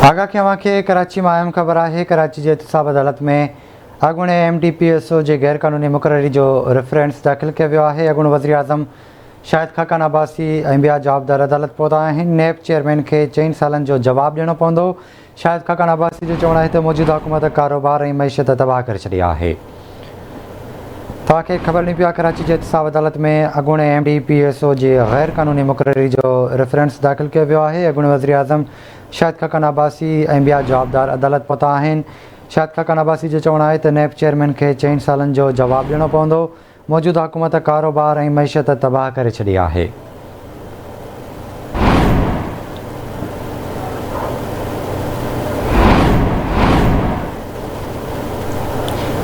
आगा के कराची में अहम खबर है। कराची के एहतसाब अदालत में अगुणे MDPSO के गैर कानूनी मुकर्ररी जो रेफरेंस दाखिल किया वियो है। अगुण वज़ीर आज़म शाहिद खाकान अब्बासी ऐं ॿिया जवाबदार अदालत पहुता आहिनि। नैब चेयरमैन के 4 सालनि जो जवाब ॾियणो पवंदो। शाहिद खाकान अब्बासी जो चवणु आहे त मौजूदा हुकूमत कारोबार ऐं मईशत तबाह करे छॾी आहे। तव्हांखे ख़बर ॾिनी पियो आहे, कराची जे एहतसाब अदालत में अगुणे MDPSO जे गैर कानूनी मुकर्ररी जो रेफरेंस दाखिल किया वियो आहे। अगुणे वज़ीर आज़म शाहिद खाकान अब्बासी ऐं ॿिया जवाबदार अदालत पहुता आहिनि। शाहिद खाकान अब्बासी जो चवणु आहे त नैब चेयरमैन खे 4 सालनि जो जवाब ॾियणो पवंदो। मौजूदा हुकूमत कारोबार ऐं मईशत तबाह करे छॾी आहे।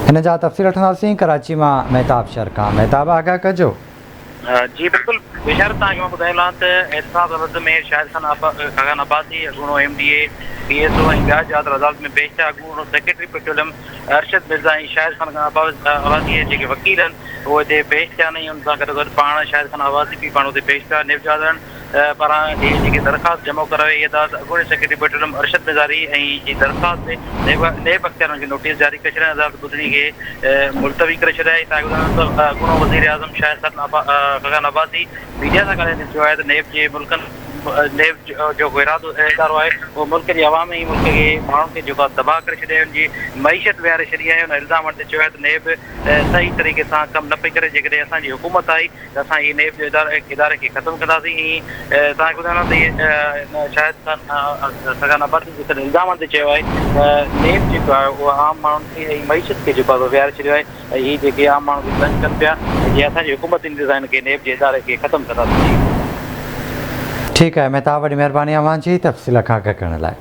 हिन जा तफ़सील वठंदासीं कराची मां महताब शर खां। महताब, आगाह कजो। जी बिल्कुल बेशर तव्हांखे मां ॿुधाइणु लाइ त एहतसाब अदालत में शाहिद खाकान अब्बासी अॻूणो MDPSO ऐं ॿिया जवाबदार अदालत में पेश थिया। अॻूणो सेक्रेटरी पेट्रोलियम अरशद मिर्ज़ा ऐं शाहिद खान अब्बासी जेके वकील आहिनि उहे हिते पेश थिया आहिनि। उन सां गॾु पाण शाहिद खान अब्बासी बि पाण हुते पेश थिया। नेब जवाबदारनि पारां जेकी दरख़्वास्त जमा कराई इहा अदालत अॻूणे सेक्रेटरी पेट्रोलियम अरशद मिर्ज़ारी ऐं जी दरख़्वास्त ते नेब अख़्तियार खे नोटिस जारी करे छॾिया। अदालत ॿुधणी खे मुलतवी करे छॾिया। अॻूणो वज़ीर आज़म शाहिद खाकान अब्बासी मीडिया सां ॻाल्हाईंदे चयो आहे त नेब जे मुल्कनि नेब जो इदारो आहे उहो मुल्क जी अवाम ऐं मुल्क जे माण्हुनि खे जेको आहे तबाह करे छॾिया। हुनजी मईशत विहारे छॾी आहे। हुन इल्ज़ाम ते चयो आहे त नेब सही तरीक़े सां कमु न पई करे। जेकॾहिं असांजी हुकूमत आई त असां इहे नेब जो इदारे खे ख़तमु कंदासीं। ऐं तव्हांखे ॿुधाइणो त शाहिद खाकान अब्बासी जे इल्ज़ाम ते चयो आहे त नेब जेको आहे उहो आम माण्हुनि खे ऐं मईशत खे जेको आहे विहारे छॾियो आहे। ऐं हीअ जेके आम माण्हू खे तंग कनि पिया ऐं जीअं असांजी हुकूमत ईंदी त हिन खे नेब जे इदारे खे ख़तमु कंदासीं। ठीकु आहे महताब, वॾी महिरबानी अव्हां जी तफ़सील खां आगाह करण लाइ।